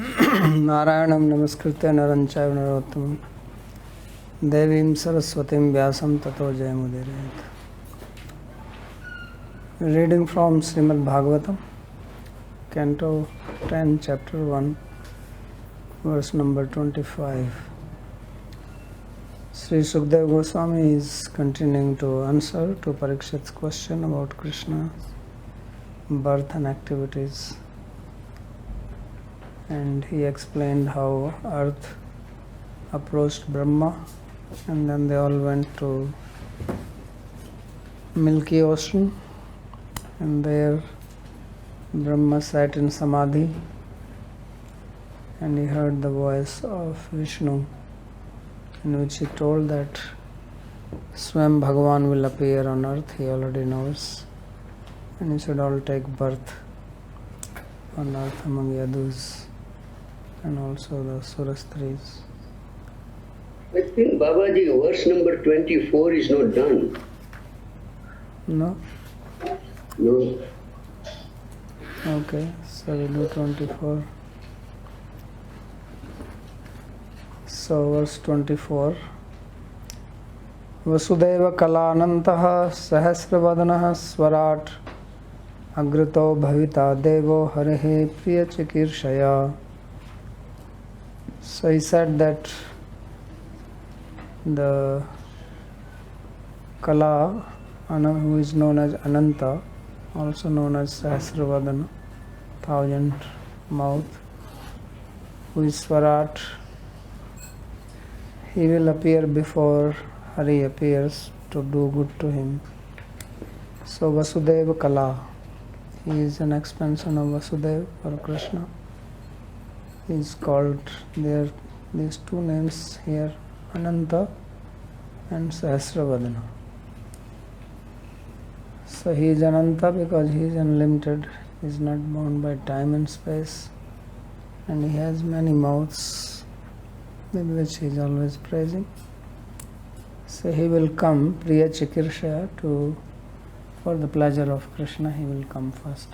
नारायणं नमस्कृत्य नरं चैव नरोत्तमं देवीं सरस्वतीं व्यासं ततो जयमुदीरयेत्. Reading from Srimad Bhagavatam, Canto 10, Chapter 1, verse number 25. Sri Sukdev Goswami is continuing to answer to Parikshit's question about Krishna's birth and activities. And he explained how Earth approached Brahma, and then they all went to Milky Ocean, and there Brahma sat in Samadhi, and he heard the voice of Vishnu, in which he told that Swam Bhagavan will appear on earth. He already knows, and he should all take birth on earth among Yadus and also the Surastris. I think Babaji, verse number 24 is not done. No? No. Okay, so we do 24. So verse 24. Vasudeva kalanantah sahasravadanaha swarat agrito bhavita devo harihe priya chikirshaya. So he said that the Kala, who is known as Ananta, also known as Sahasravadana, 1000 mouth, who is Swarat, he will appear before Hari appears to do good to him. So Vasudeva Kala, he is an expansion of Vasudeva or Krishna. He is called, there these two names here, Ananta and Sahasravadana. So he is Ananta because he is unlimited, he is not bound by time and space, and he has many mouths with which he is always praising. So he will come, Priya Chikirsha, for the pleasure of Krishna, he will come first.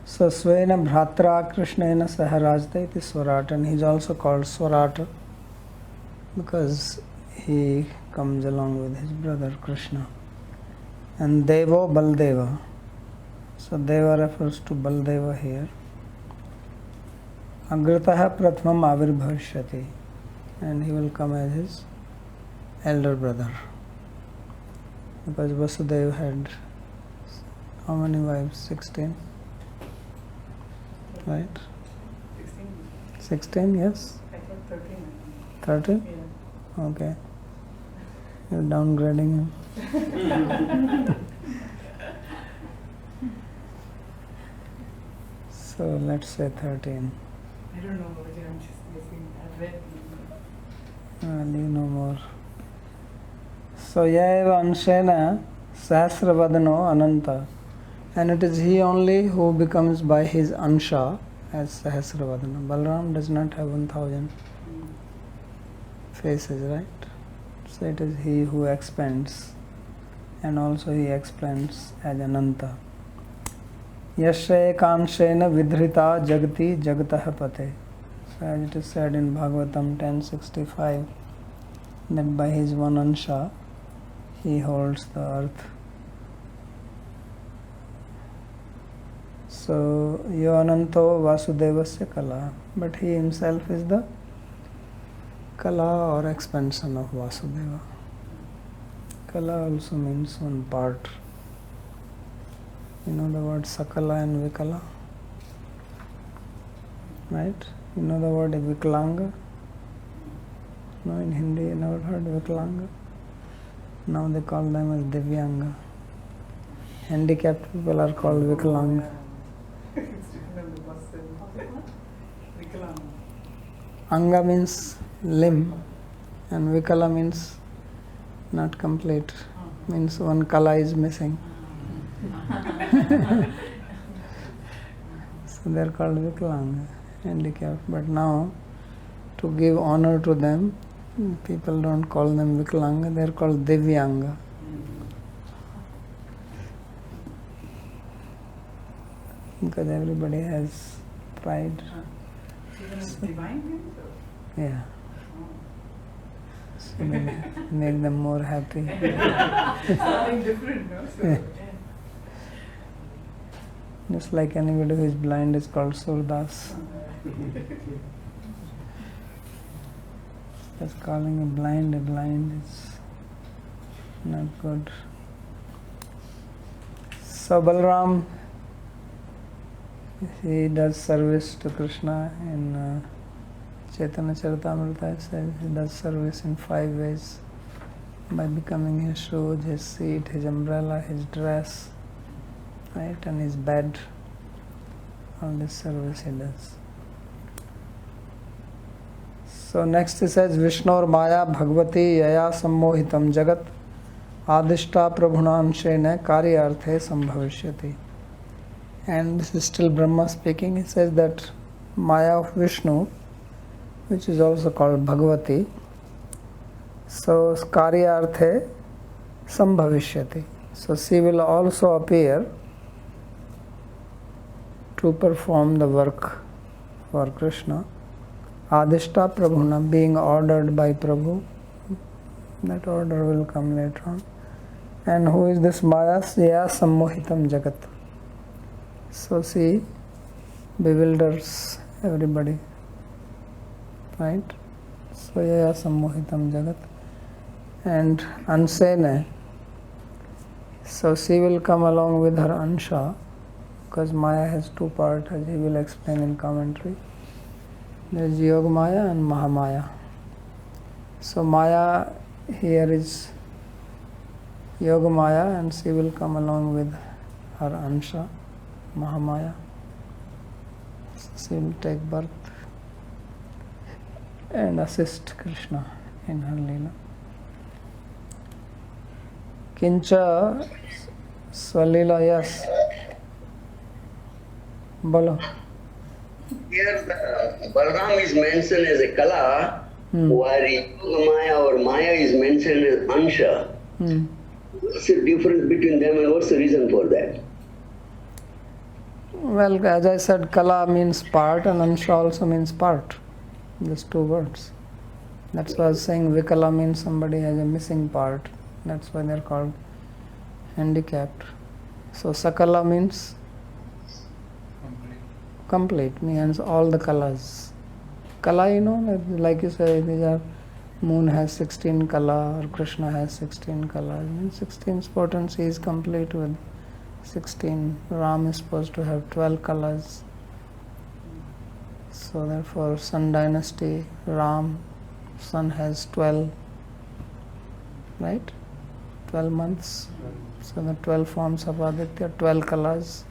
So Svena Bhratra Krishnena Saharajta iti Swarata, and he is also called Swarata because he comes along with his brother Krishna. And Devo Baldeva, so Deva refers to Baldeva here. Agrataha Prathmam Avirbhavishyati, and he will come as his elder brother, because Vasudeva had how many wives? 16, right? 16, yes? I thought 13. 13? Yeah. Okay. You're downgrading him. So let's say 13. I don't know, Babaji, I'm just guessing. I've read. Well, you know more. So Yaiva Anshena Sahasravadano Ananta, and it is he only who becomes by his Ansha as Sahasravadana. Balaram does not have 1000 faces, right? So it is he who expands, and also he expands as Ananta. Yasya Ekanshena Vidhrita Jagati Jagatah Pate. So as it is said in Bhagavatam 10:65, that by his one Ansha he holds the earth. So Yoananto Vasudevasya Kala, but he himself is the Kala or expansion of Vasudeva. Kala also means one part. You know the word Sakala and Vikala? Right? You know the word Vikalanga? No, in Hindi you never heard Vikalanga? Now they call them as Divyanga. Handicapped people are called Vikalanga. It's written on the bus. Vikalama. Anga means limb, and Vikala means not complete, means one kala is missing. So they are called Vikalanga, handicapped. But now, to give honor to them, people don't call them Vikalanga, they are called Divyanga. because everybody has pride. Even as divine things? Or? Yeah. So make them more happy. Something different, no? So, Yeah. Just like anybody who is blind is called Surdas. Just calling a blind is not good. So Balram, he does service to Krishna in Chaitanya Charitamrita. It says he does service in 5 ways: by becoming his shoes, his seat, his umbrella, his dress, right, and his bed. All this service he does. So next he says, Vishnor Maya Bhagavati Yaya Sammohitam Jagat Adishta Prabhunanshena Karyarthe Sambhavishyati. And this is still Brahma speaking. He says that Maya of Vishnu, which is also called Bhagavati, so Karyarthe Sambhavishyati. So she will also appear to perform the work for Krishna. Adishta Prabhuna, being ordered by Prabhu. That order will come later on. And who is this Maya? Ya Sammohitam Jagat. So she bewilders everybody. Right? So Ya Sammohitam Jagat. And Ansene. So she will come along with her Ansha, because Maya has 2 parts, as he will explain in commentary. There is Yoga Maya and Mahamaya. So Maya here is Yoga Maya, and she will come along with her Ansha, Mahamaya. So she will take birth and assist Krishna in her Leela. Kincha Swalila, yes. Bolo. Here, the Balram is mentioned as a Kala, while Yoga Maya or Maya is mentioned as Ansha. What's the difference between them and what's the reason for that? Well, as I said, Kala means part and Ansha also means part. These 2 words. That's why I was saying Vikala means somebody has a missing part. That's why they're called handicapped. So Sakala means complete, means all the colors. Kala, you know, like you say, these are moon has 16 kala or Krishna has 16 colors. 16 potency is complete with 16. Ram is supposed to have 12 colors. So therefore Sun dynasty, Ram, Sun has 12, right? 12 months. So the 12 forms of Aditya, 12 colors.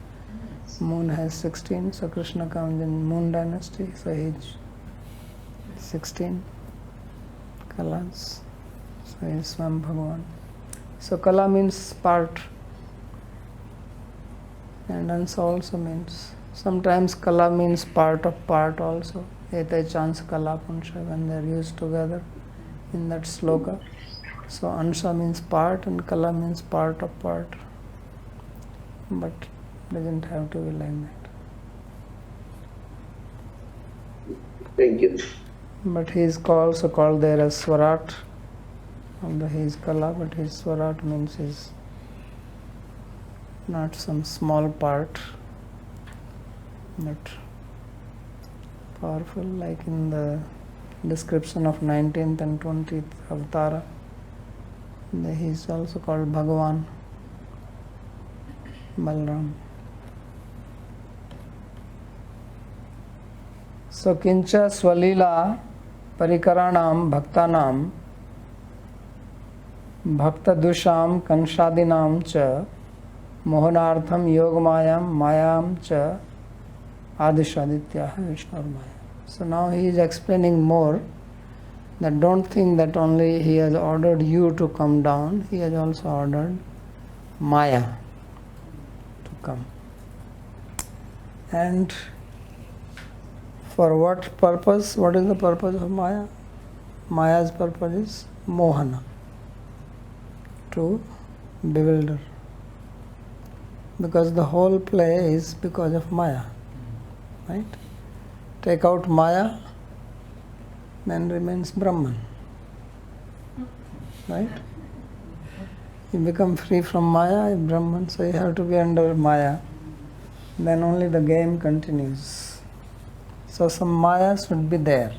Moon has 16, so Krishna comes in Moon dynasty, so he's 16 kalas. So he's Swam Bhagavan. So kala means part, and Ansa also means, sometimes kala means part of part also. Ete chance kala punsha, when they are used together in that sloka. So Ansha means part and kala means part of part. But doesn't have to be like that. Thank you. But he is also called there as Swarat. Although he is Kala, but his Swarat means is not some small part, but powerful, like in the description of 19th and 20th Avatara. He is also called Bhagavan, Balram. So kincha swalila parikaranam bhaktanam bhakta dusham kanshadinam cha mohanartham yogamayam mayam cha adishaditya Vishnur Maya. So now he is explaining more, that don't think that only he has ordered you to come down, he has also ordered Maya to come. And for what purpose? What is the purpose of Maya? Maya's purpose is Mohana, to bewilder. Because the whole play is because of Maya, right? Take out Maya, then remains Brahman. Right? You become free from Maya, Brahman, so you have to be under Maya. Then only the game continues. So some Maya should be there.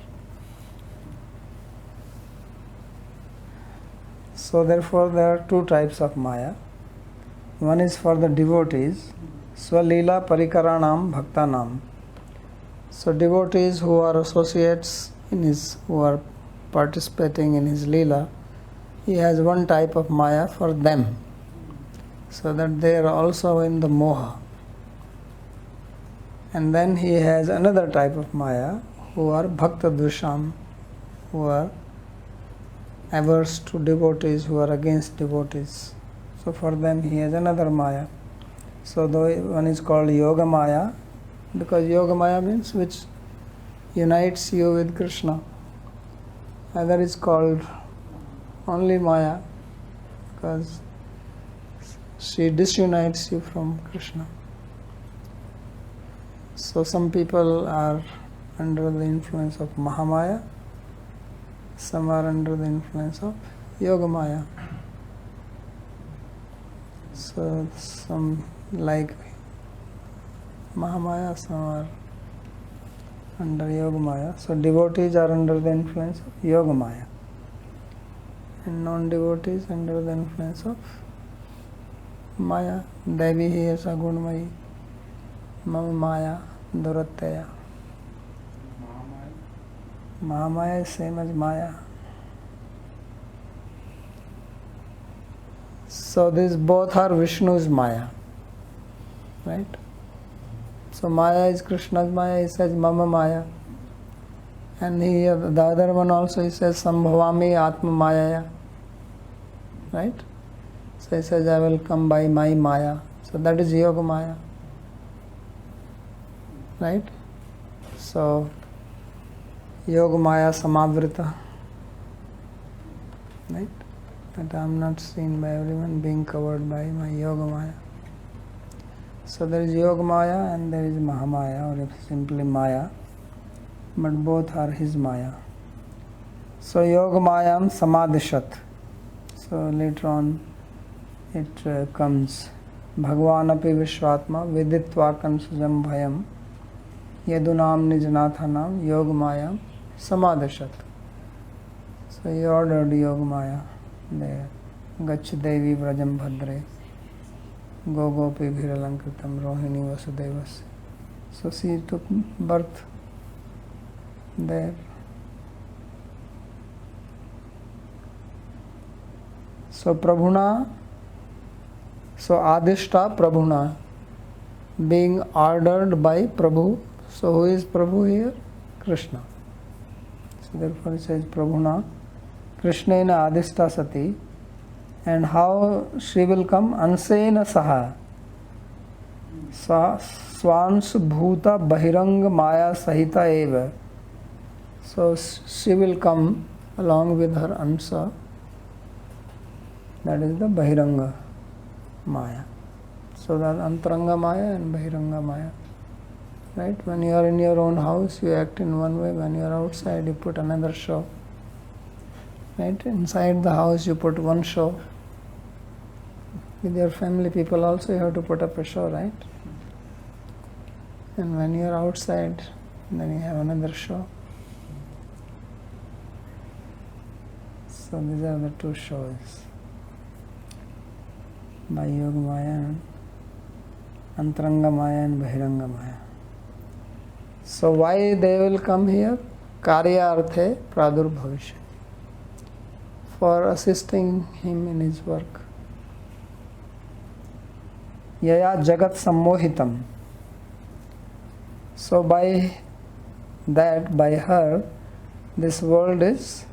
So therefore there are two types of Maya. One is for the devotees, Swalila Parikaranam Bhaktanam. So devotees who are associates in his, who are participating in his Leela, he has one type of Maya for them, so that they are also in the Moha. And then he has another type of Maya who are Bhakta Dusham, who are averse to devotees, who are against devotees. So for them he has another Maya. So the one is called Yoga Maya, because Yoga Maya means which unites you with Krishna. Other is called only Maya, because she disunites you from Krishna. So some people are under the influence of Mahamaya, some are under the influence of Yoga Maya. So some like Mahamaya, some are under Yoga Maya. So devotees are under the influence of Yoga Maya, and non-devotees under the influence of Maya. Devi hi esa gunmayi, mama Maya duratteya. Mahamaya is same as Maya. So these both are Vishnu's Maya, right? So Maya is Krishna's Maya, he says Mama Maya. And he, the other one also, he says Sambhavami Atma Mayaya, right? So he says I will come by my Maya. So that is Yoga Maya, right? So Yoga Maya Samavrita, right? That I am not seen by everyone, being covered by my Yoga Maya. So there is Yoga Maya and there is Mahamaya, or simply Maya, but both are his Maya. So Yoga Mayam Samadhishat. So later on it comes Bhagwan api Vishwatma Viditva Kansujam Bhayam Yadunam Nijnathanam Yoga Mayam Samadhishat. So he ordered Yoga Maya there. Gach Devi Vrajam Bhadre Gogopi Bhiralankritam Rohini Vasudevas. So she took birth there. So Prabhuna, so Adishta Prabhuna, being ordered by Prabhu. So who is Prabhu here? Krishna. So therefore it says Prabhuna, Krishnena Adishta Sati. And how she will come? Ansena Saha. Swans Bhuta Bahiranga Maya Sahita Eva. So she will come along with her Ansa. That is the Bahiranga Maya. So that Antaranga Maya and Bahiranga Maya. Right? When you are in your own house, you act in one way. When you are outside, you put another show. Right? Inside the house, you put one show. With your family people also, you have to put up a show, right? And when you are outside, then you have another show. So these are the two shows by Yoga Maya and Antaranga Maya and Bahiranga Maya. So why they will come here? Karya Arthe Pradur Bhavisha. For assisting him in his work. Yaya Jagat Sammohitam. So by that, by her, this world is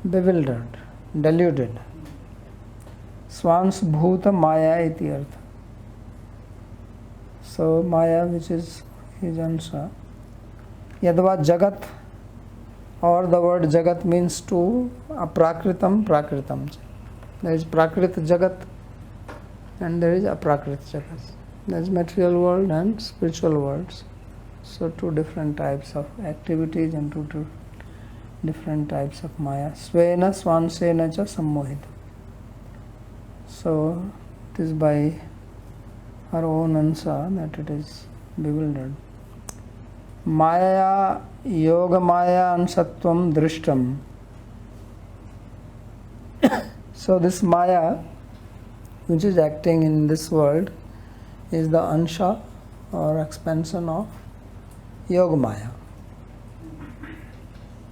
bewildered, deluded. Swans Bhuta Maya iti artha. So Maya, which is his Ansa. Yadva Jagat, or the word Jagat means to Aprakritam Prakritam. There is Prakrit Jagat and there is Aprakrit Jagat. There is material world and spiritual worlds. So two different types of activities and two different types of Maya. Svena swansena cha sammohita. So it is by her own ansa that it is bewildered. Maya yoga maya ansatvam drishtam. So this Maya which is acting in this world is the ansha or expansion of yoga maya.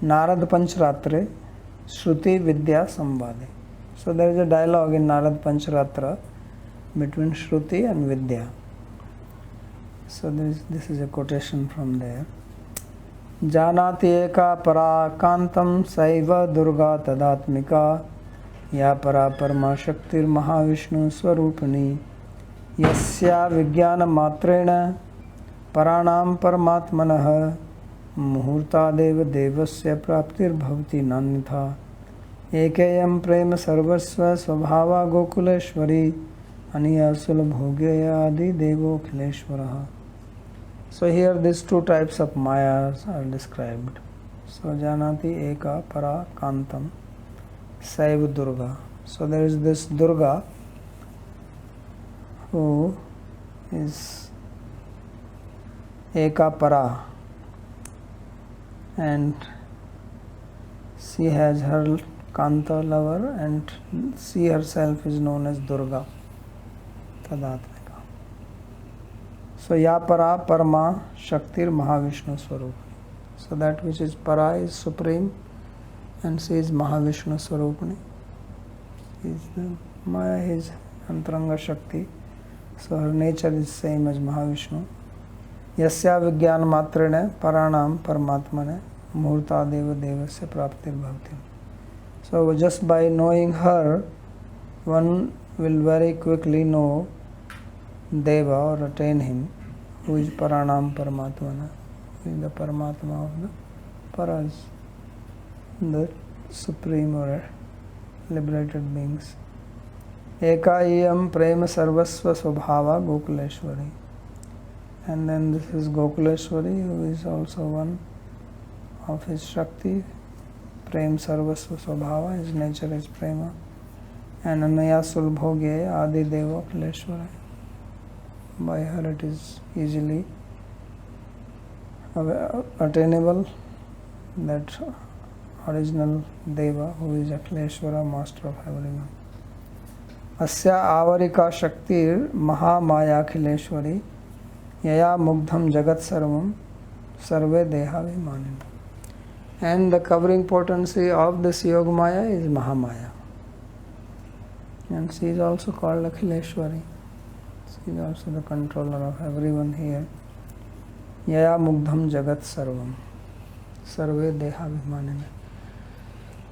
Narad Panchratre Shruti Vidya Samvade. So there is a dialogue in Narad Panchratra between Shruti and Vidya. So this is a quotation from there. Janati eka para kantam saiva durga tadatmika ya para parma shaktir mahavishnu swarupani yasya vijnana matrena paranam paramatmanah मुहूर्तादेव देवस्य प्राप्तिर्भवति नान्यथा एकेयं प्रेम सर्वस्व स्वभावा गोकुलेश्वरी अनिया सुलभोग्य आदि देवोखिलेश्वरः. So here these two types of mayas are described. So janati eka para kantam saiva durga. So there is this Durga who is eka para, and she has her Kanta lover and she herself is known as Durga Tadatmika. So ya para parma shaktir mahavishnu swarup. So that which is para is supreme and she is mahavishnu swarupani. Maya is antaranga shakti, so her nature is same as Mahavishnu. Yasya vijnana matrene paranam paramatmane muhurtadeva devasya praptir bhavati. So just by knowing her, one will very quickly know Deva or attain him, who is paranam paramatmana, who is the paramatma of the paras, the supreme or liberated beings. Ekaiyam prema sarvasva svabhava gokuleshwari. And then this is Gokuleshwari, who is also one of his Shakti. Prem Sarvasva Svabhava, his nature is Prema. And Anaya Sulbhogye Adi Deva Kileshwara. By her it is easily attainable, that original Deva, who is Akhileshwara, master of everyone. Asya avarika shaktir mahamaya Akhileshwari. Yaya mugdham jagat sarvam sarve deha vimanin. And the covering potency of this Yogamaya is Mahamaya. And she is also called Akhileshwari. She is also the controller of everyone here. Yaya mugdham jagat sarvam sarve deha vimanin.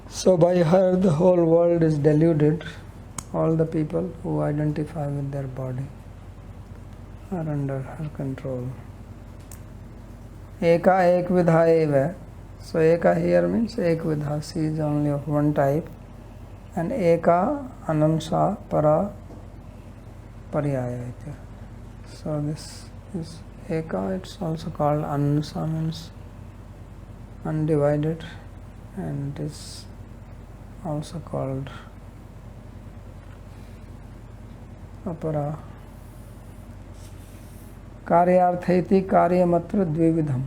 So by her the whole world is deluded. All the people who identify with their body are under her control. Eka ek vidha eva. So eka here means ek vidha. She is only of one type. And eka anamsa para paryaya. So this is eka. It's also called anamsa, means undivided, and it is also called apara. Karyartheti karyamatra dvividham.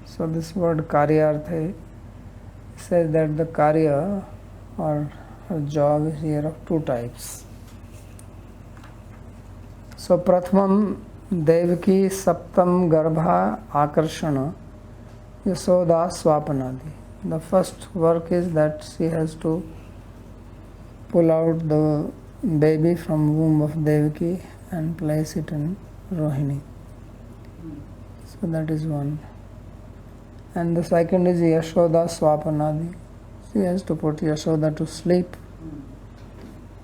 So this word karyarthe says that the karya or her job is here of two types. So prathmam devaki saptam garbha akarshana yasoda swapanadi. The first work is that she has to pull out the baby from womb of Devaki and place it in Rohini. So that is one. And the second is Yashoda Swapanadi. She has to put Yashoda to sleep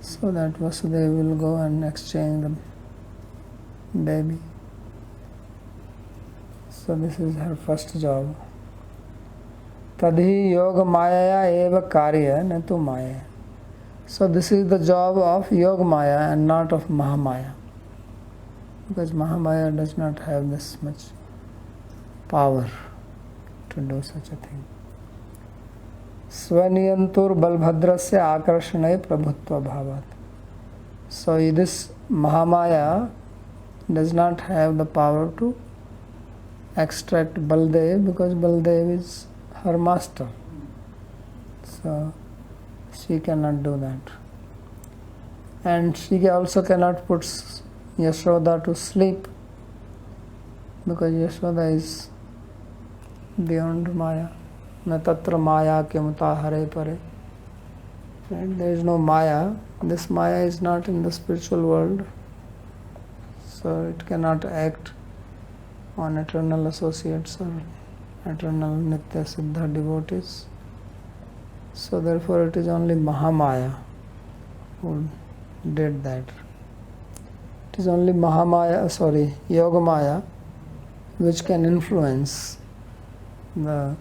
so that Vasudeva will go and exchange the baby. So this is her first job. Tadhi yoga maya eva karya natu maya. So this is the job of yoga maya and not of Mahamaya. Because Mahamaya does not have this much power to do such a thing. Svaniyantur Balbhadrasya Akarshane Prabhutva Bhavat. So this Mahamaya does not have the power to extract Baldev because Baldev is her master. So she cannot do that. And she also cannot put Yashoda to sleep because Yashoda is beyond Maya. Na tatra Maya kyamta hare pare. Right? There is no Maya. This Maya is not in the spiritual world. So it cannot act on eternal associates or eternal Nitya Siddha devotees. So therefore it is only Mahamaya who did that. It is only Yogamaya which can influence the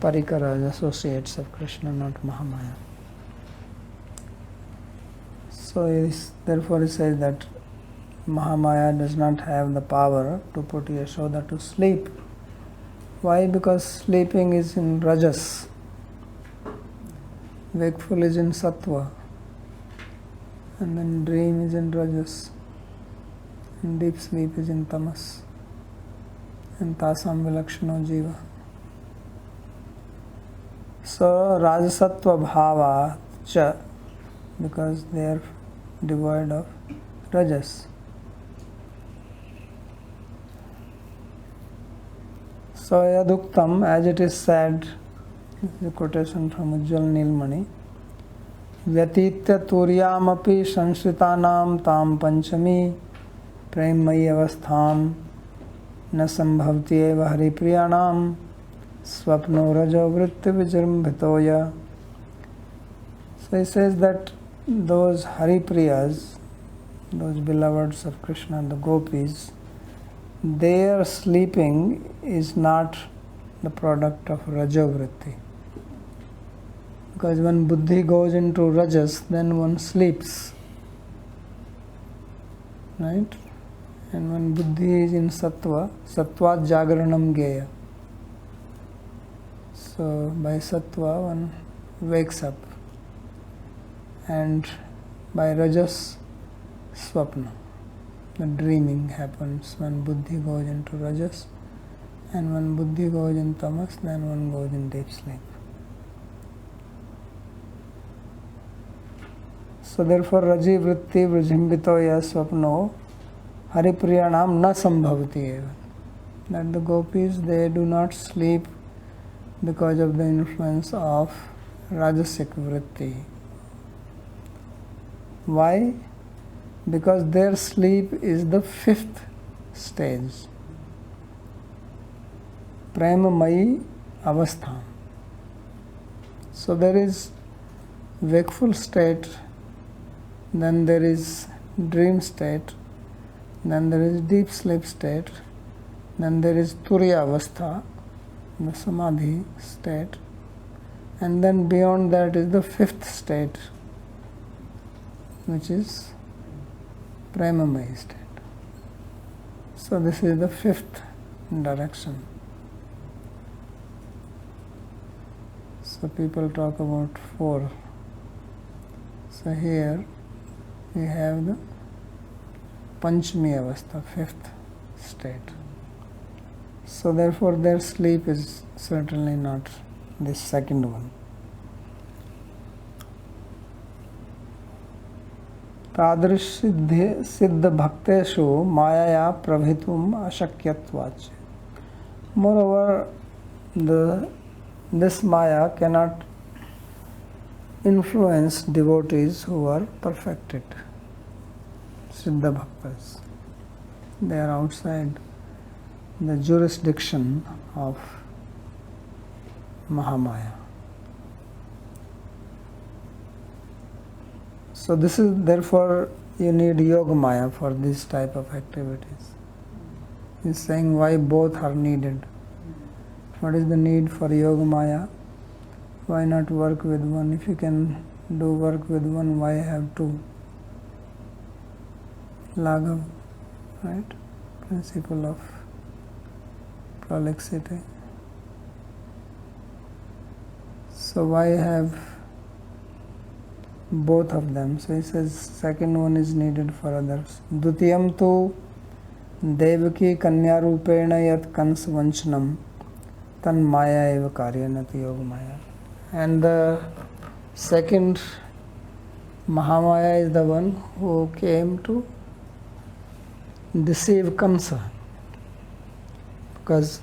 Parikaras, associates of Krishna, not Mahamaya. So therefore he says that Mahamaya does not have the power to put Yashoda to sleep. Why? Because sleeping is in Rajas. Wakeful is in Sattva. And then dream is in Rajas. And deep sleep is in Tamas. And Tasam Vilakshano Jiva. So Rajasattva Bhava Cha, because they are devoid of Rajas. So Yaduktam, as it is said, the quotation from Ujjwal Nilmani, Vyatitya Turyamapi Sanshritanam Tam Panchami Premmayi Avastham Na Sambhavti Eva Haripriyanam Swapno Rajo Vritti Vijrambhitoya. So he says that those Haripriyas, those beloveds of Krishna, the gopis, their sleeping is not the product of Rajavritti. Because when buddhi goes into Rajas, then one sleeps. Right? And when buddhi is in Sattva, Sattvat Jagaranam Geya. So by Sattva one wakes up. And by Rajas, Swapna. The dreaming happens when buddhi goes into Rajas. And when buddhi goes in Tamas, then one goes in deep sleep. So therefore Raji Vritti Vrijhimbitoya Swapno Haripriyanam Na Sambhavati Eva. That the gopis, they do not sleep because of the influence of Rajasic Vritti. Why? Because their sleep is the fifth stage. Premamayi Avastha. So there is wakeful state, then there is dream state, then there is deep sleep state, then there is Turiya Avastha, the Samadhi state, and then beyond that is the fifth state, which is Premamayi state. So this is the fifth direction. So people talk about four. So here we have the Panchami Avastha, fifth state. So therefore their sleep is certainly not this second one. Tadrish siddha bhakteshu mayaya prabhitum ashakyatvac. Moreover, this Maya cannot influence devotees who are perfected, Siddha Bhaktas. They are outside the jurisdiction of Mahamaya. So this is, therefore you need Yoga Maya for this type of activities. He is saying why both are needed. What is the need for Yoga Maya? Why not work with one? If you can do work with one, why have two? Laghav, right? Principle of prolixity. So why have both of them? So he says second one is needed for others. Dutiyam tu Devaki kanya rupena yat kans vanchanam tan maya eva karyanati yoga maya. And the second Mahamaya is the one who came to deceive Kamsa. Because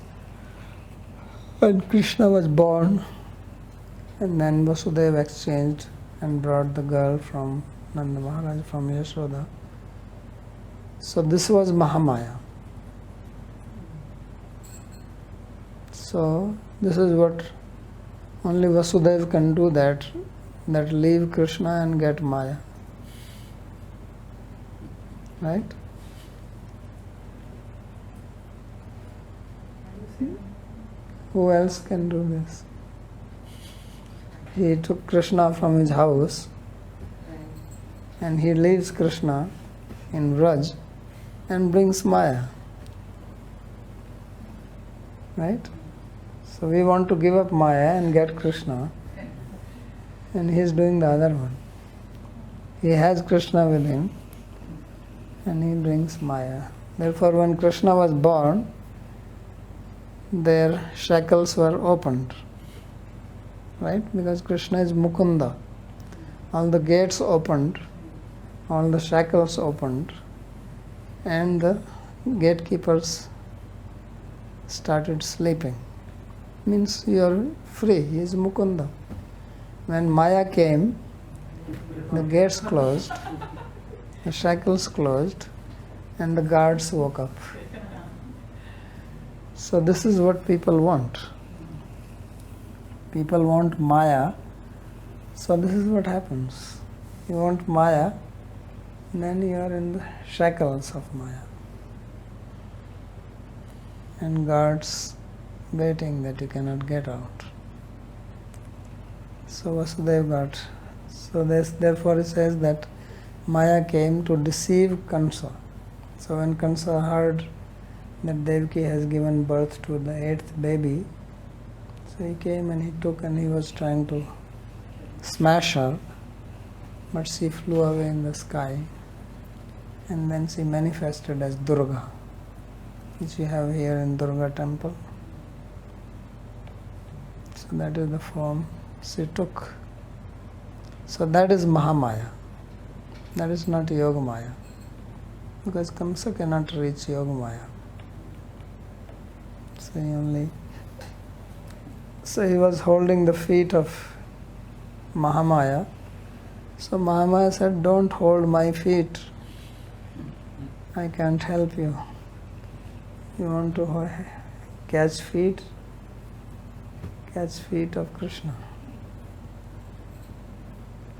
when Krishna was born, and then Vasudeva exchanged and brought the girl from Nanda Maharaj, from Yashoda. So this was Mahamaya. So this is what only Vasudeva can do, that leave Krishna and get Maya. Right? Who else can do this? He took Krishna from his house and he leaves Krishna in Vraj and brings Maya. Right? So we want to give up Maya and get Krishna, and he is doing the other one. He has Krishna with him and he brings Maya. Therefore, when Krishna was born, their shackles were opened. Right? Because Krishna is Mukunda. All the gates opened, all the shackles opened, and the gatekeepers started sleeping. Means you are free. He is Mukunda. When Maya came, the gates closed, the shackles closed, and the guards woke up. So this is what people want. People want Maya, so this is what happens. You want Maya, then you are in the shackles of Maya. And guards waiting that you cannot get out. So Vasudeva got. So therefore it says that Maya came to deceive Kansa. So when Kansa heard that Devaki has given birth to the 8th baby, so he came and he took and he was trying to smash her, but she flew away in the sky, and then she manifested as Durga, which we have here in Durga temple. So that is the form she took. So that is Mahamaya. That is not Yogamaya, because Kamsa cannot reach Yogamaya. So he was holding the feet of Mahamaya. So Mahamaya said, "Don't hold my feet. I can't help you. You want to catch feet? Catch feet of Krishna."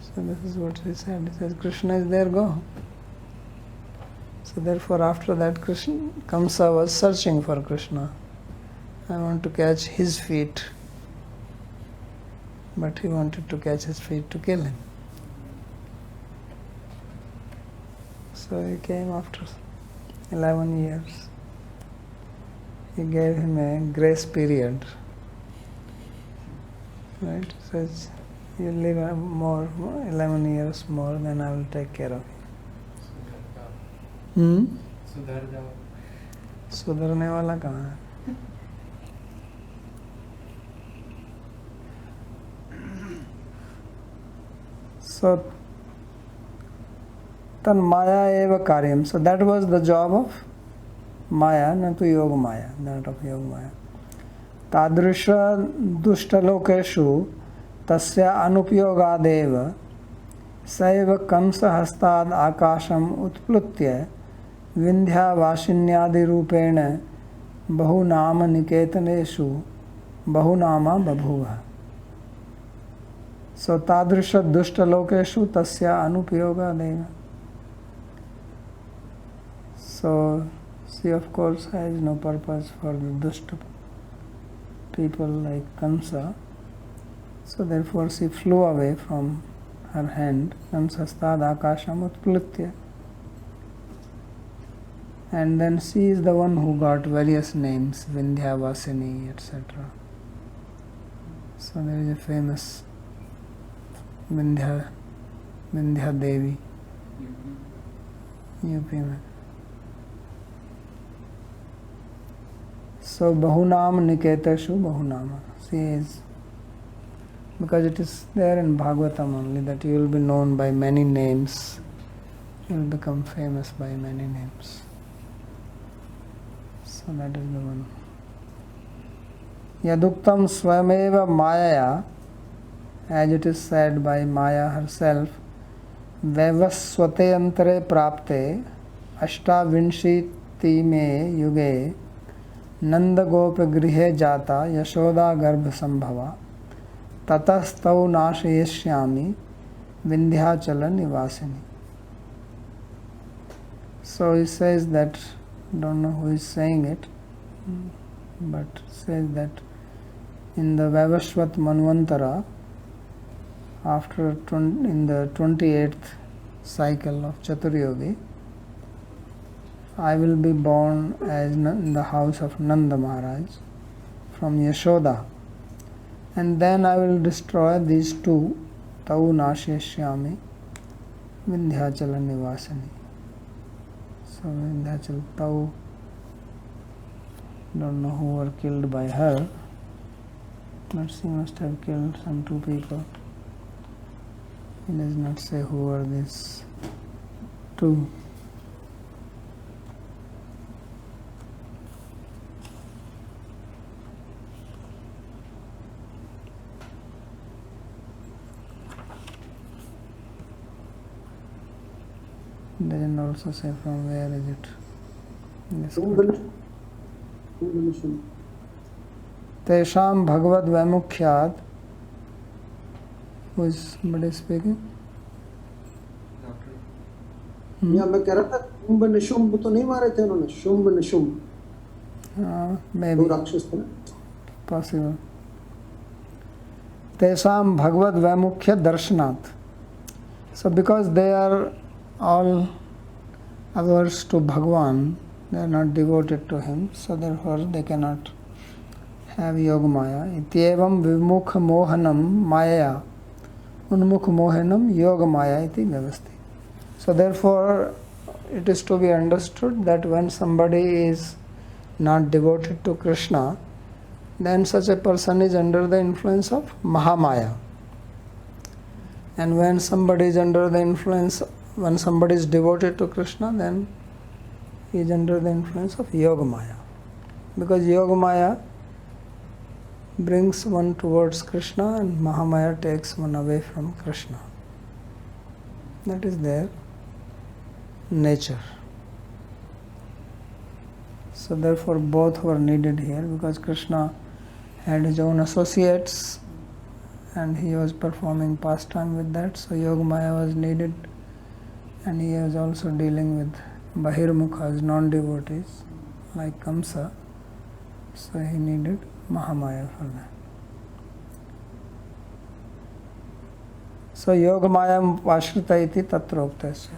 So this is what he said. He says, Krishna is there, go. So therefore after that Kamsa was searching for Krishna. I want to catch his feet. But he wanted to catch his feet to kill him. So he came after 11 years. He gave him a grace period. Right? Says, you live 11 years more, then I will take care of you. सुधरने वाला कहाँ है? So, tan Maya eva karyam. So that was the job of Maya, not to Yoga Maya, that of Yoga Maya. Tadrisha dushtalokeshu tasya anupyogadev saiva kamsa hastad akasham utplutya vindhya vashinyadi rupena bahunama niketaneshu bahunama babhuva. So tadrisha dushtalokeshu tasya anupyogadev. So she of course has no purpose for the dushta people like Kamsa. So therefore she flew away from her hand. Kamsa stad akasham utplutya. And then she is the one who got various names, Vindhyavasini, etc. So there is a famous Vindhya Devi, UP में. So Bahunam Niketeshu Bahunama. She is, because it is there in Bhagavatam only that you will be known by many names. You will become famous by many names. So that is the one. Yaduktam Swameva Maya, as it is said by Maya herself, Vaivaswate Antare Prapte Ashtavinshiti me Yuge Nanda Gopa Grihe Jata Yashoda Garbha Sambhava Tatastau Nashayashyami Vindhyachala Nivasini. So he says that, don't know who is saying it, but says that in the Vaivaswat Manvantara, in the 28th cycle of Chaturyogi, I will be born as in the house of Nanda Maharaj from Yashoda, and then I will destroy these two, Tau Nashyashyami Vindhyachala Nivasani. So Vindhyachala Tau, don't know who were killed by her, but she must have killed some two people. He does not say who are these two. He doesn't also say from where is it. Tesham Bhagavad Vaimukhyat. Who is somebody speaking? या मैं कह रहा था शुंभ निशुंभ तो नहीं मारे थे उन्होंने, शुंभ निशुंभ maybe राक्षस थे ना, possible. Tesam Bhagavad Vaimukya Darshanat. So because they are all averse to Bhagwan, they are not devoted to him, so therefore they cannot have Yogamaya. Ityevam vimukha mohanam maya unmukha mohanam yogamaya iti vyavasti. So therefore it is to be understood that when somebody is not devoted to Krishna, then such a person is under the influence of Mahamaya. And when somebody is under the influence, when somebody is devoted to Krishna, then he is under the influence of Yogamaya. Because Yogamaya brings one towards Krishna and Mahamaya takes one away from Krishna. That is their nature. So therefore both were needed here, because Krishna had his own associates and he was performing pastime with that, so Yogamaya was needed, and he was also dealing with Bahirmukhas, non-devotees like Kamsa, so he needed Mahamaya for that. So Yogamaya Vashrita iti tatroktasya.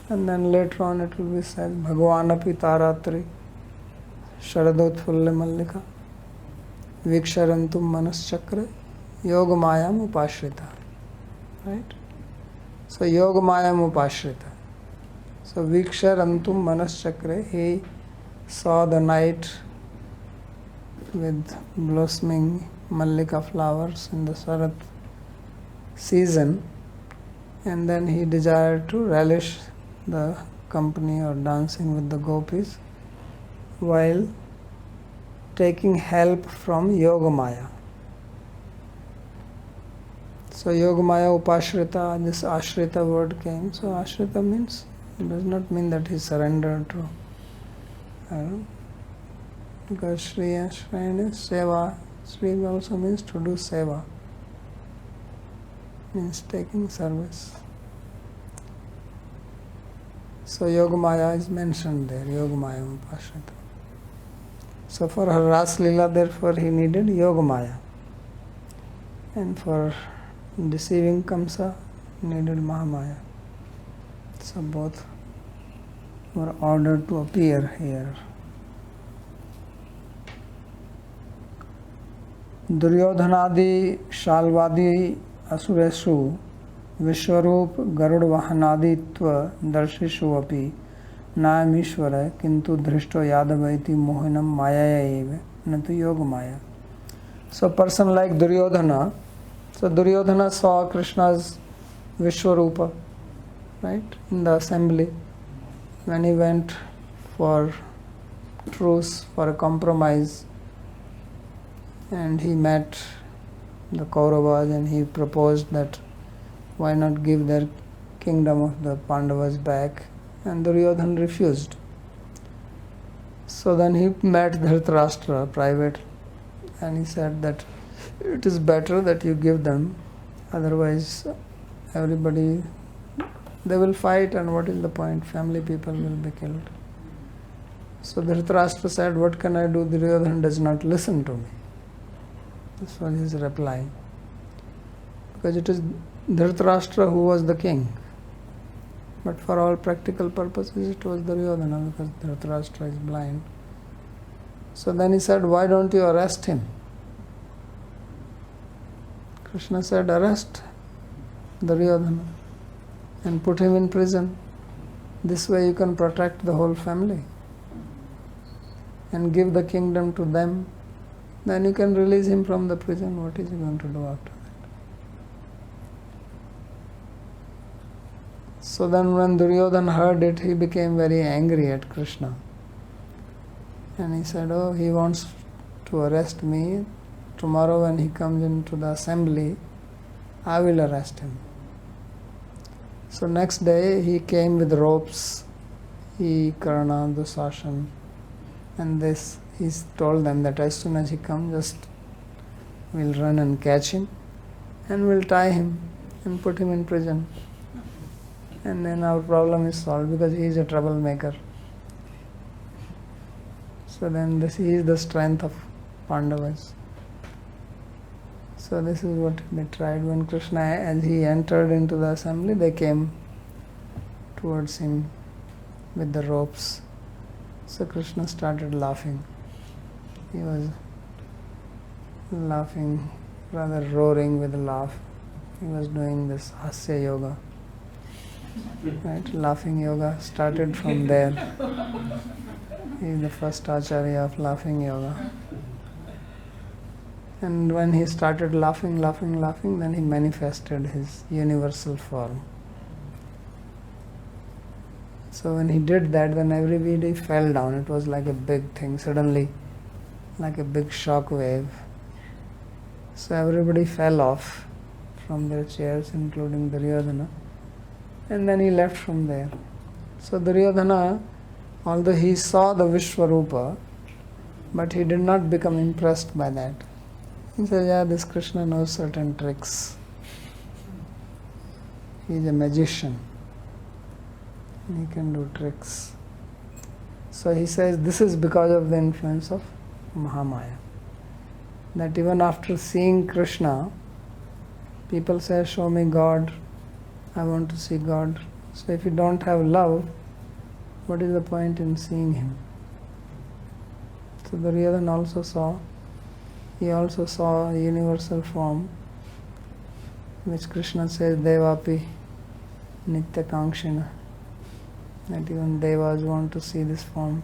And then later on it will be said Bhagavanapi Taratri Sharadotfulle Mallika Viksharantum Manaschakra Yogamayam Upashrita. Right? So Yogamayam Upashrita. So Viksharantum Manaschakra, he saw the night with blossoming Mallika flowers in the Sarat season, and then he desired to relish the company or dancing with the gopis while taking help from Yogamaya. So Yogamaya Upashrita, this Ashrita word came. So Ashrita means, it does not mean that he surrendered to, because Shri and Shrine is Seva. Shri also means to do Seva, means taking service. So Yogamaya is mentioned there, Yogamaya Upashrita. So for her Ras Leela, therefore he needed Yogamaya. And for deceiving Kamsa, needed Mahamaya. So both were ordered to appear here. Duryodhanadi Shalvadi Asureshu Vishwarup Garudvahanaditva Darshishu api Nayamishvara Kintu Drishto Yadavaiti Mohinam Maya eva Natu Yoga Maya. So, a person like Duryodhana, so Duryodhana saw Krishna's Vishwarupa, right, in the assembly when he went for truce, for a compromise, and he met the Kauravas and he proposed that why not give their kingdom of the Pandavas back, and Duryodhana refused. So then he met Dhritarashtra privately and he said that it is better that you give them, otherwise everybody, they will fight and what is the point, family people will be killed. So Dhritarashtra said, what can I do? Duryodhana does not listen to me. This was his reply. Because it is Dhritarashtra who was the king. But for all practical purposes it was Duryodhana, because Dhritarashtra is blind. So then he said, why don't you arrest him? Krishna said, arrest Duryodhana and put him in prison. This way you can protect the whole family and give the kingdom to them. Then you can release him from the prison. What is he going to do after that? So then when Duryodhana heard it, he became very angry at Krishna. And he said, oh, he wants to arrest me. Tomorrow when he comes into the assembly, I will arrest him. So next day he came with ropes, he, Karna, Dusashan, and this, he told them that as soon as he comes, just we'll run and catch him and we'll tie him and put him in prison. And then our problem is solved, because he is a troublemaker. So then he is the strength of Pandavas. So this is what they tried. When Krishna, as he entered into the assembly, they came towards him with the ropes. So Krishna started laughing. He was laughing, rather roaring with a laugh. He was doing this Hasya Yoga. Right? Laughing yoga started from there. He is the first Acharya of laughing yoga. And when he started laughing, then he manifested his universal form. So when he did that, then everybody fell down. It was like a big thing, suddenly, like a big shock wave. So everybody fell off from their chairs, including Duryodhana. And then he left from there. So Duryodhana, although he saw the Vishwarupa, but he did not become impressed by that. He said, yeah, this Krishna knows certain tricks. He is a magician. He can do tricks. So he says this is because of the influence of Mahamaya. That even after seeing Krishna, people say, show me God, I want to see God. So if you don't have love, what is the point in seeing him? So Duryodhana also saw, he also saw a universal form, which Krishna says, Devapi Nitya Kankshina, that even Devas want to see this form.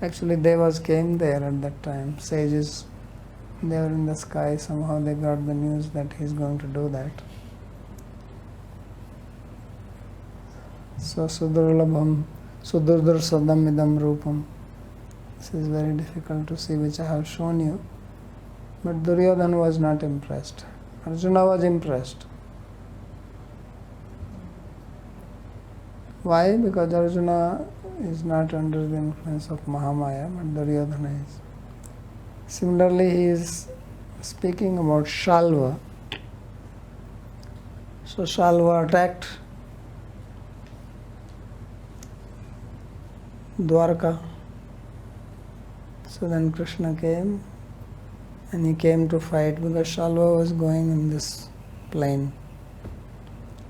Actually Devas came there at that time, sages, they were in the sky, somehow they got the news that he is going to do that. So Sudurlabham, Sudurdarsadam idam rupam. This is very difficult to see, which I have shown you. But Duryodhana was not impressed. Arjuna was impressed. Why? Because Arjuna is not under the influence of Mahamaya, but Duryodhana is. Similarly, he is speaking about Shalva. So Shalva attacked Dwarka. So then Krishna came and he came to fight because Shalva was going in this plain.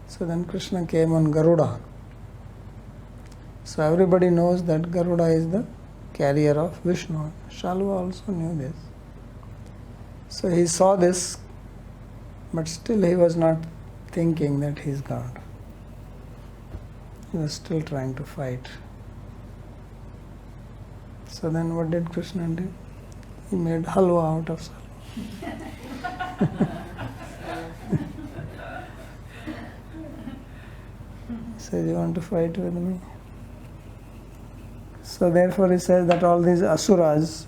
So then Krishna came on Garuda. So everybody knows that Garuda is the carrier of Vishnu. Shalva also knew this. So he saw this, but still he was not thinking that he is God. He was still trying to fight. So then what did Krishna do? He made halwa out of salwa. He said, you want to fight with me? So therefore he says that all these asuras,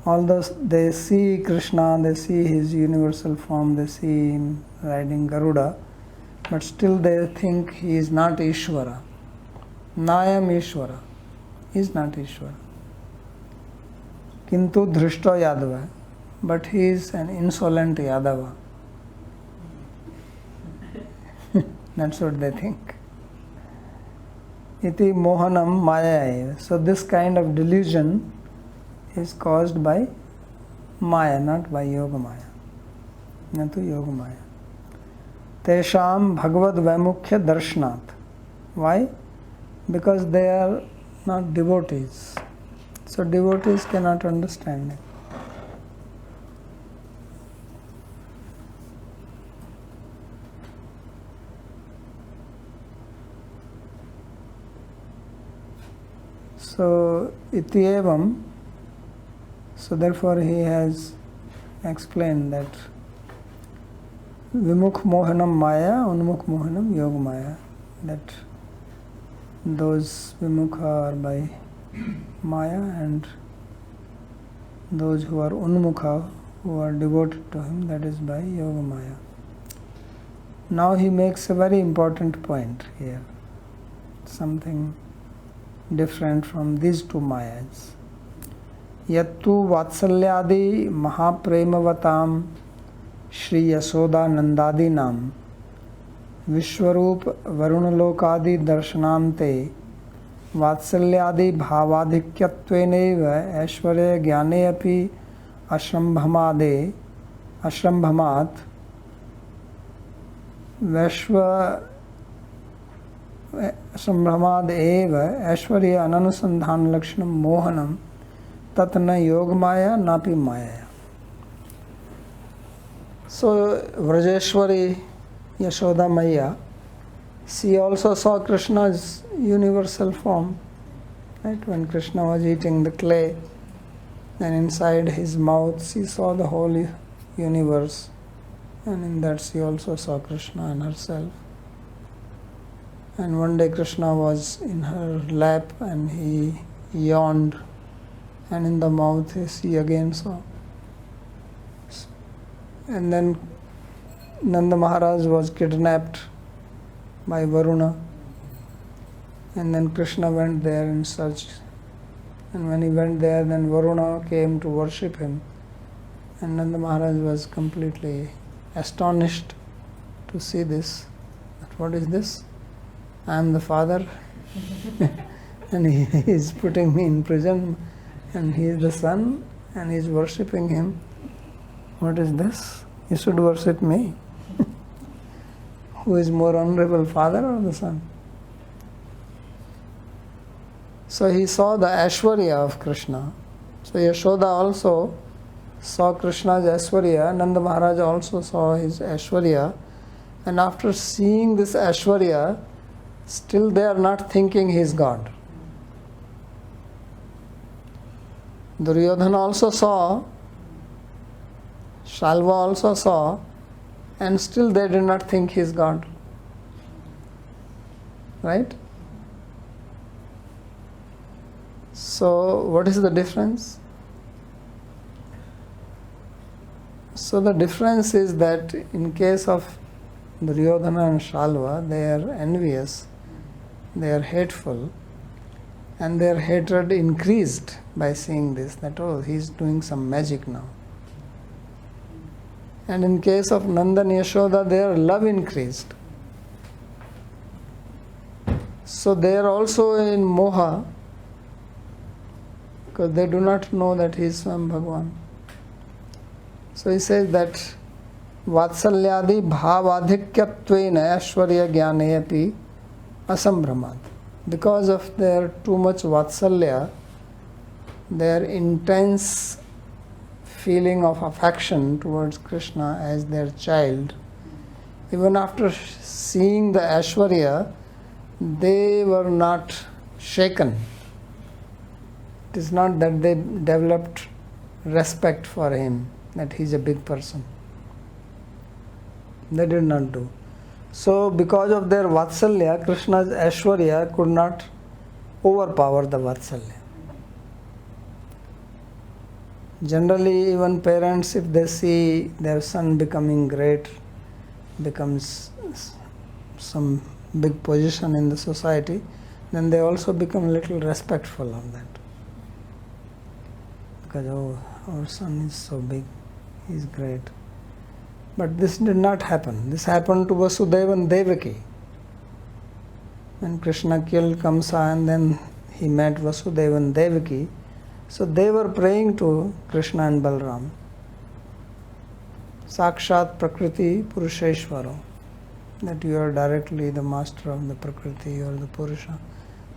although they see Krishna, they see his universal form, they see him riding Garuda, but still they think he is not Ishvara. Nayam Ishvara. He is not Ishvara. Kintu Dhrishta Yadava. But he is an insolent Yadava. That's what they think. Iti mohanam maya. So this kind of delusion is caused by Maya, not by Yoga Maya. Natu Yoga Maya. Tesham Bhagavad Vaimukya Darshanat. Why? Because they are not devotees. So devotees cannot understand it. So ityevam, so therefore he has explained that Vimukh Mohanam Maya, Unmukh Mohanam Yoga Maya, that those Vimukha are by Maya and those who are Unmukha, who are devoted to him, that is by Yoga Maya. Now he makes a very important point here, something different from these two Mayas. Yattu Vatsalyadi Mahapremavatam Shri Yasoda Nandadinam Vishwarup Varunalokadi Darshanante Vatsalyadi Bhavadhikyatveneva Aishwarya Gyane api Ashrambhamat Vishwa Ashrambhamad eva Aishwarya Ananusandhan Lakshanam Mohanam Tatna Yogamaya Napi Maya. So Vrajeshwari Yashoda Maya, she also saw Krishna's universal form. Right? When Krishna was eating the clay, then inside his mouth she saw the whole universe. And in that she also saw Krishna and herself. And one day Krishna was in her lap and he yawned, and in the mouth she again saw. And then Nanda Maharaj was kidnapped by Varuna, and then Krishna went there in search. And when he went there, then Varuna came to worship him, and Nanda Maharaj was completely astonished to see this. That what is this? I am the father and he is putting me in prison, and he is the son and he is worshipping him. What is this? You should worship me. Who is more honorable, father or the son? So he saw the Aishwarya of Krishna. So Yashoda also saw Krishna's Aishwarya. Nanda Maharaj also saw his Aishwarya. And after seeing this Aishwarya, still they are not thinking he is God. Duryodhana also saw, Shalva also saw, and still they did not think he is God. Right? So what is the difference? So the difference is that in case of Duryodhana and Shalva, they are envious, they are hateful, and their hatred increased by seeing this, that oh, he is doing some magic now. And in case of Nanda and Yashoda, their love increased. So they are also in moha, because they do not know that he is Swam Bhagavan. So he says that Vatsalyadi bhavadhikyattvena Aishwarya Gyane api asambhramat. because of their too much vatsalya, their intense feeling of affection towards Krishna as their child, even after seeing the Aishwarya, they were not shaken. It is not that they developed respect for him, that he is a big person. They did not do. So because of their vatsalya, Krishna's Aishwarya could not overpower the vatsalya. Generally, even parents, if they see their son becoming great, becomes some big position in the society, then they also become a little respectful of that. Because, oh, our son is so big, he is great. But this did not happen. This happened to Vasudeva and Devaki. When Krishna killed Kamsa and then he met Vasudeva and Devaki, so they were praying to Krishna and Balram. Sakshat Prakriti Purusheshvaro, that you are directly the master of the Prakriti or the Purusha.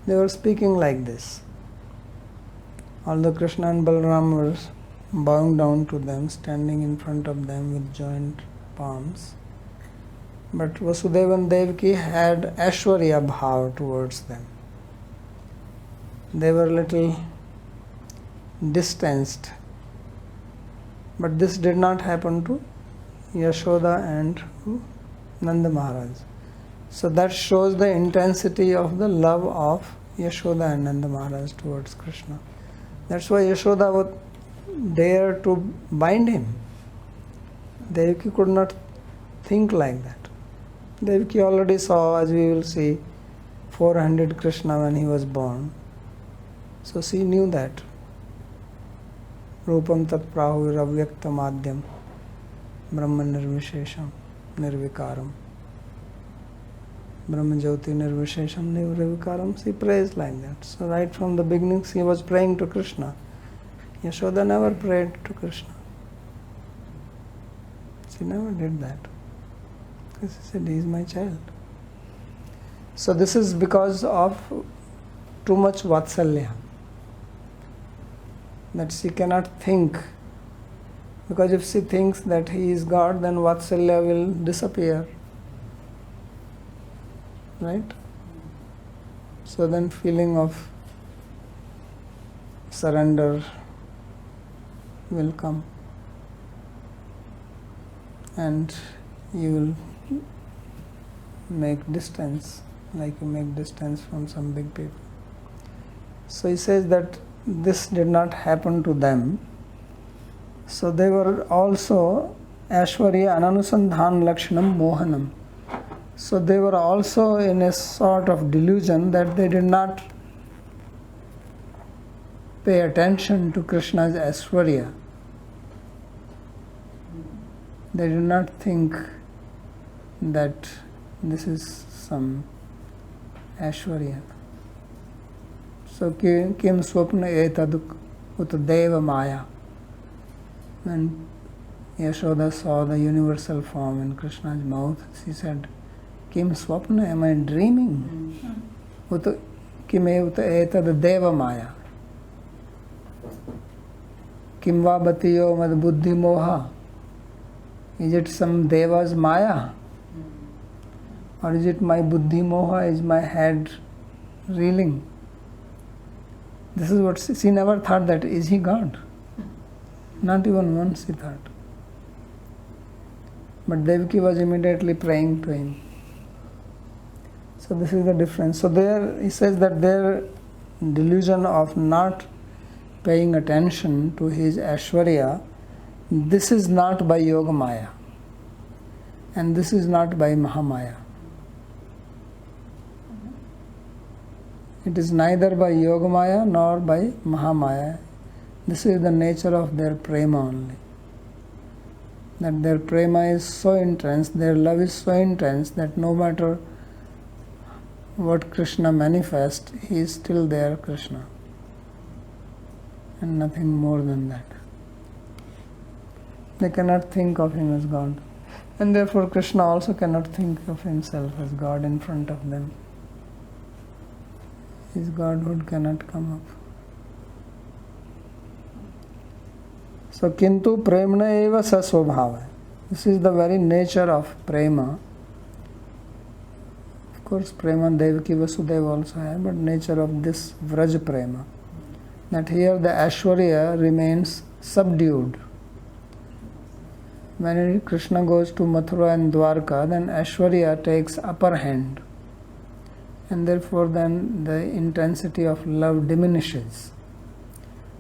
They were speaking like this. Although Krishna and Balram were bowing down to them, standing in front of them with joined palms, but Vasudeva and Devaki had Aishwarya bhav towards them. They were little distanced. But this did not happen to Yashoda and Nanda Maharaj. So that shows the intensity of the love of Yashoda and Nanda Maharaj towards Krishna. That's why Yashoda would dare to bind him. Devaki could not think like that. Devaki already saw, as we will see, 400 Krishna when he was born. So she knew that. Rupam tat prahur avyakta madhyam brahma nirvishesham nirvikaram brahma jyoti nirvishesham nirvikaram. She prays like that. So right from the beginning she was praying to Krishna. Yashoda never prayed to Krishna. She never did that. Because she said, he is my child. So this is because of too much vatsalya, that she cannot think. Because if she thinks that he is God, then vatsalya will disappear. Right? So then feeling of surrender will come. And you will make distance, like you make distance from some big people. So he says that this did not happen to them. So they were also Aishwarya Ananusandhan Lakshanam Mohanam. So they were also in a sort of delusion that they did not pay attention to Krishna's Aishwarya. They did not think that this is some Aishwarya. So kim swapna etaduk ut deva maya. When Yashoda saw the universal form in Krishna's mouth, she said, Kim swapna, am I dreaming? Ut kim etad deva maya. Kim va batiyo mad buddhi moha. Is it some deva's maya? Or is it my buddhi moha? Is my head reeling? This is what she never thought, that is he God? Not even once she thought. But Devaki was immediately praying to him. So this is the difference. So there he says that their delusion of not paying attention to his Aishwarya, this is not by Yoga Maya. And this is not by Mahamaya. It is neither by Yogamaya nor by Mahamaya. This is the nature of their prema only. That their prema is so intense, their love is so intense that no matter what Krishna manifests, he is still their Krishna. And nothing more than that. They cannot think of him as God. And therefore Krishna also cannot think of himself as God in front of them. his godhood cannot come up. So, kintu premna eva sa swabhava. This is the very nature of prema. Of course, prema Devaki Vasudeva also have, but nature of this Vraj prema. That here the Aishwarya remains subdued. When Krishna goes to Mathura and Dwarka, then Aishwarya takes upper hand. And therefore then the intensity of love diminishes.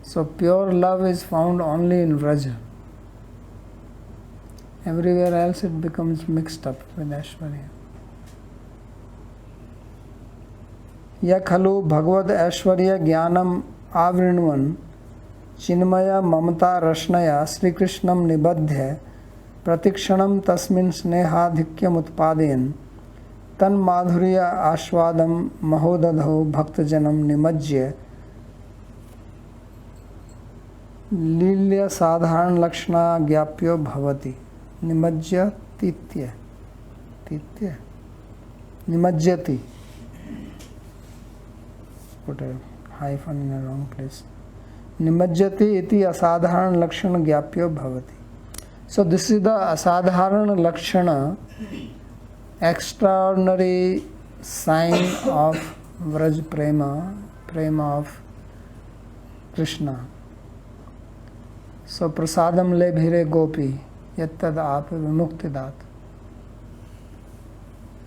So pure love is found only in Vraja. Everywhere else it becomes mixed up with Aishwarya. Ya khalu bhagavad Aishwarya jnanam avrinvan chinmaya mamata rashnaya Sri Krishnam nibadhya pratikshanam tasmin snehadhikyam utpadeyan tan madhurya ashwadam mahodadho bhaktajanam nimajya लील्य साधारण लक्षणा ज्ञाप्यो भवति निमज्य तीत्य तीत्य निमज्यति put a hyphen in a wrong place nimajyati iti asadharan lakshana gyapyo bhavati. So this is the asadharan lakshana, extraordinary sign of Vraj prema of Krishna. So prasadam le bhire gopi yattad aap vimuktidat.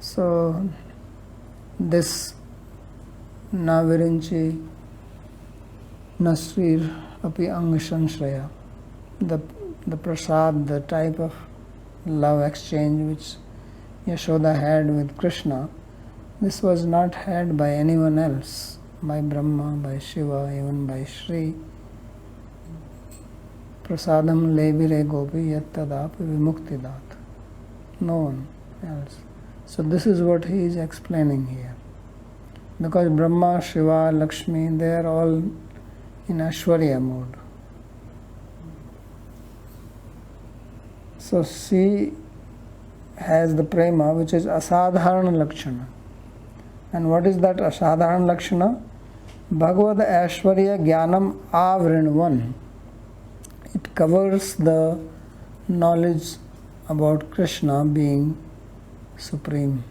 So this na virinchi nasrir api angashanshreya, the prasad, the type of love exchange which Yashoda had with Krishna, this was not had by anyone else, by Brahma, by Shiva, even by Shri. Prasadam lebire gopi yattadap vimuktidat. No one else. So this is what he is explaining here. Because Brahma, Shiva, Lakshmi, they are all in Aishwarya mode. So she has the prema which is asadharana lakshana. And what is that asadharana lakshana? Bhagavad Aishwarya jnanam avrinvan. It covers the knowledge about Krishna being supreme.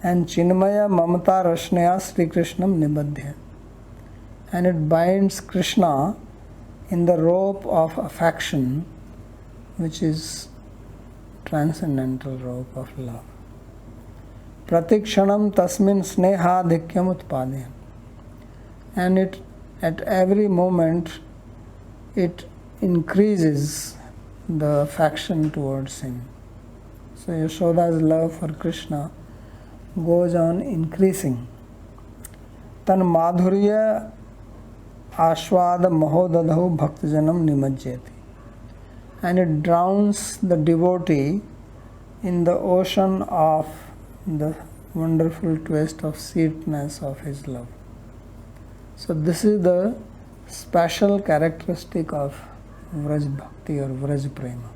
And Chinmaya Mamata Rashnaya Sri Krishnam Nibadhya. And it binds Krishna in the rope of affection, which is transcendental rope of love. Pratikshanam tasmin snehadhikyam utpadeyan. And it at every moment it increases the affection towards him. So Yashoda's love for Krishna goes on increasing. Tan madhurya ashwada mahodadhu bhaktajanam nimajyati. And it drowns the devotee in the ocean of the wonderful twist of sweetness of his love. So this is the special characteristic of Vraj Bhakti or Vraj Prema.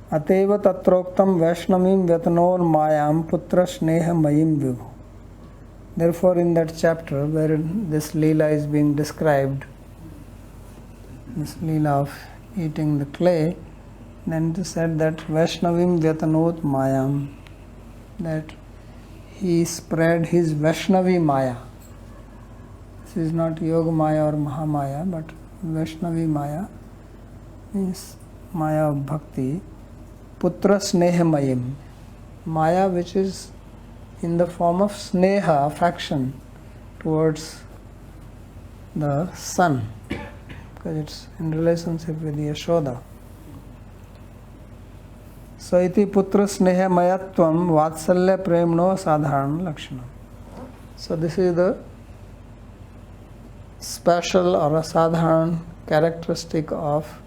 Ateva tatroktam Vaishnavim Vyatnor Mayam Putra Sneha Mayim Vibhu. Therefore, in that chapter where this Leela is being described, this Leela of eating the clay, then it is said that Vaishnavim Vyatnot Mayam, that he spread his Vaishnavi Maya. This is not Yoga Maya or Mahamaya, but Vaishnavi Maya means Maya of Bhakti. Putra Sneha Mayim, Maya which is in the form of Sneha, affection towards the son, because it's in relationship with Yashoda. So iti putra sneha mayatvam vatsalya premno sadharana lakshana. So this is the special or a sadharan characteristic of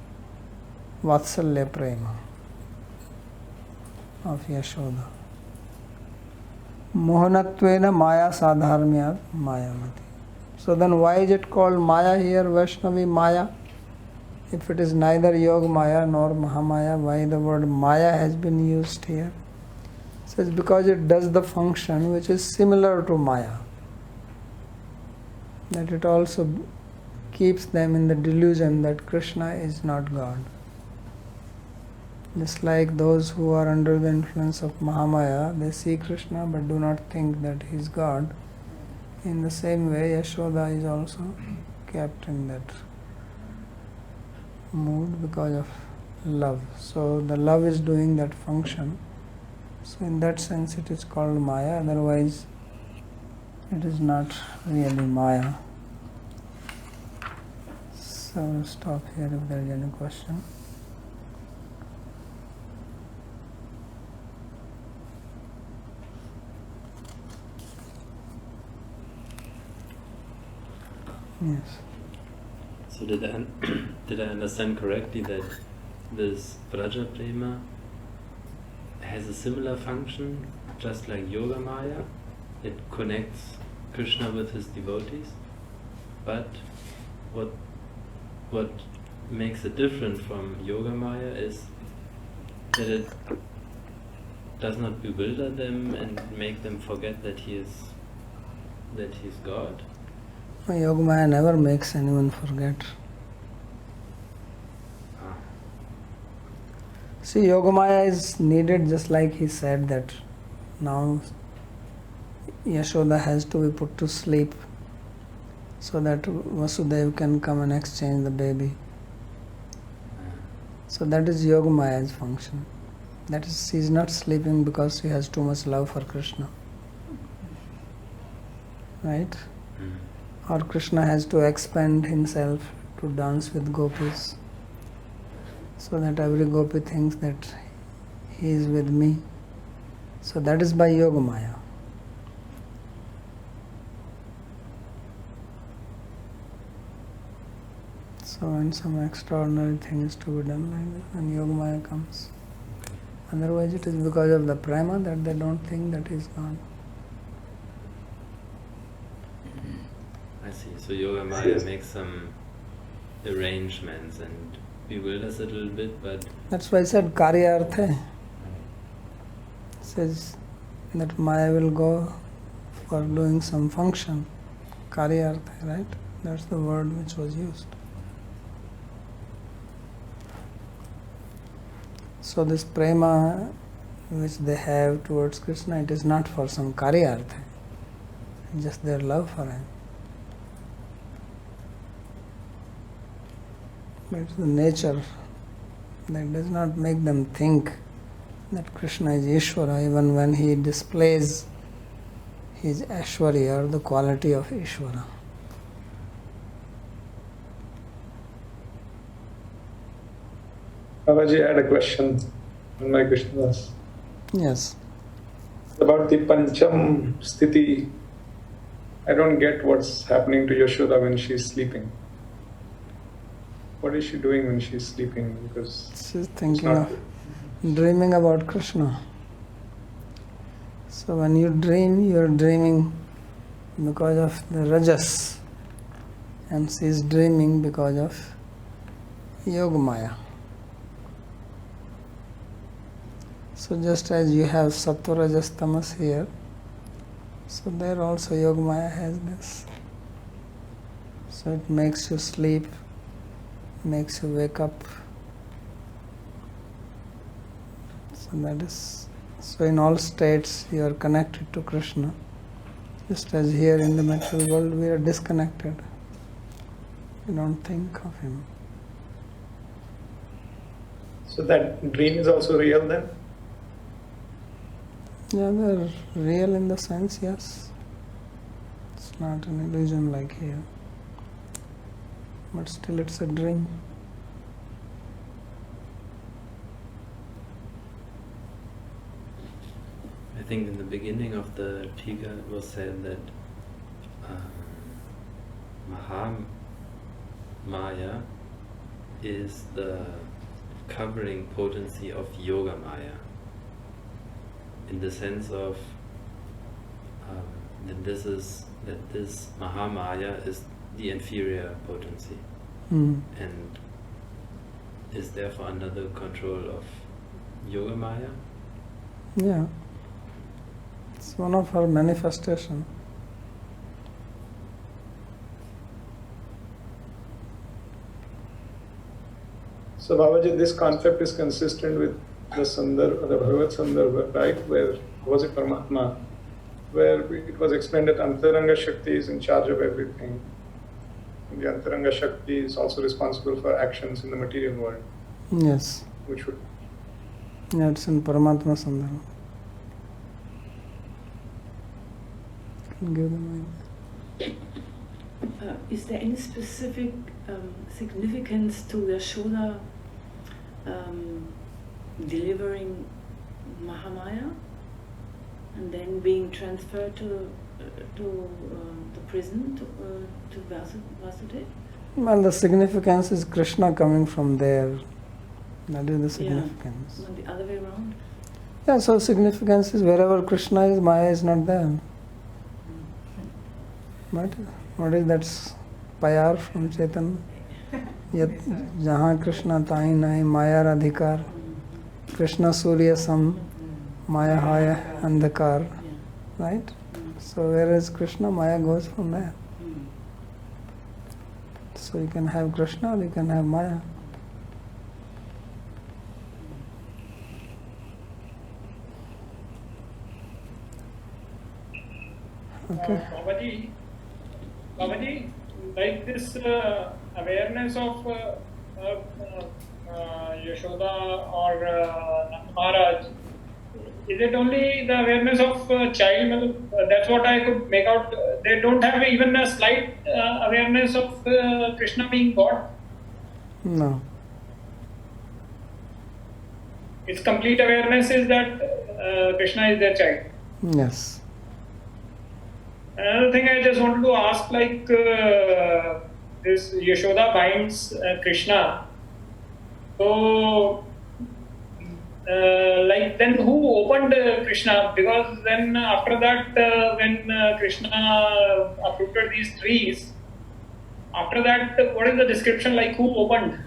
vatsalya prema of Yashoda. Mohanattvena maya sadharmya mayamati. So then why is it called Maya here, Vaishnavi Maya? If it is neither Yoga Maya nor Mahamaya, why the word Maya has been used here? So it's because it does the function which is similar to Maya, that it also keeps them in the delusion that Krishna is not God. Just like those who are under the influence of Mahamaya, they see Krishna but do not think that he is God. In the same way, Yashoda is also kept in that mood because of love. So the love is doing that function. So in that sense it is called Maya, otherwise it is not really Maya. So we'll stop here if there is any question. Yes. So did I understand correctly that this Vraja Prema has a similar function, just like Yoga Maya? It connects Krishna with his devotees, but what makes it different from Yoga Maya is that it does not bewilder them and make them forget that he is God. Yogamaya never makes anyone forget. See, Yogamaya is needed, just like he said that now Yashoda has to be put to sleep so that Vasudeva can come and exchange the baby. So that is Yogamaya's function. That is, she is not sleeping because she has too much love for Krishna. Right? Or Krishna has to expand himself to dance with gopis, so that every gopi thinks that he is with me. So that is by Yogamaya. So when some extraordinary thing is to be done like that, when Yogamaya comes. Otherwise it is because of the prema that they don't think that he is God. I see. So Yoga Maya makes some arrangements and bewilders a little bit, but That's why I said hari-katha. Says that Maya will go for doing some function. Hari-katha, right? That's the word which was used. So this prema which they have towards Krishna, it is not for some hari-katha. It's just their love for him. But it's the nature that does not make them think that Krishna is Ishvara, even when he displays his Aishwarya, or the quality of Ishvara. Babaji, I had a question on my Krishnadas. Yes. About the Pancham Sthiti, I don't get what's happening to Yashoda when she's sleeping. What is she doing when she's sleeping? Because She's thinking of dreaming about Krishna. So when you dream, you are dreaming because of the rajas, and she is dreaming because of Yogamaya. So just as you have sattva, rajas, tamas here, so there also Yogamaya has this. So it makes you sleep, makes you wake up. So that is, so in all states you are connected to Krishna. Just as here in the material world we are disconnected. We don't think of him. so that dream is also real then? Yeah, they're real in the sense, yes. It's not an illusion like here. But still it's a dream. I think in the beginning of the Tika it was said that Mahamaya is the covering potency of Yoga Maya, in the sense of that this Mahamaya is the inferior potency and is therefore under the control of Yoga Maya. Yeah. one of her manifestation. So Babaji, this concept is consistent with the Sandarbha, the Bhagavad Sandarbha, right? Where was it Paramatma? Where it was explained that Antaranga Shakti is in charge of everything. And the Antaranga Shakti is also responsible for actions in the material world, Yes. which would. Yeah, it's in Paramatma Sandarbha. Give the mic. Is there any specific significance to Yashoda delivering Mahamaya and then being transferred to the prison to Vasudeva? Well, the significance is Krishna coming from there. That is the significance. Not the other way around? Yeah, so significance is wherever Krishna is, Maya is not there. But what is that pyar from Chaitanya? Yat jahan Krishna tahi nahi Maya radhikar. Krishna Surya Sam Maya Haya Andhakar. Right? So where is Krishna? Maya goes from there. So you can have Krishna or you can have Maya. Okay. Babaji, like this awareness of Yashoda or Nanda Maharaj, is it only the awareness of child? That's what I could make out. They don't have even a slight awareness of Krishna being God. No. Its complete awareness is that Krishna is their child. Yes. Another thing I just wanted to ask, like this Yashoda binds Krishna. So, like then who opened Krishna? Because then after that, when Krishna uprooted these trees, after that, what is the description like? Who opened?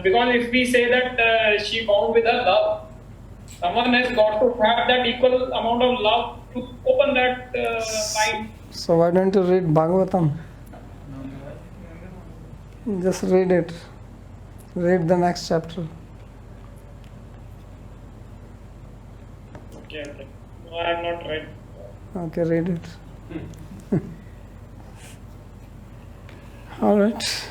Because if we say that she bound with her love, someone has got to have that equal amount of love to open that bind. So why don't you read Bhagavatam? Just read it. Read the next chapter. Okay, okay. No, I have not read. Okay, read it. All right.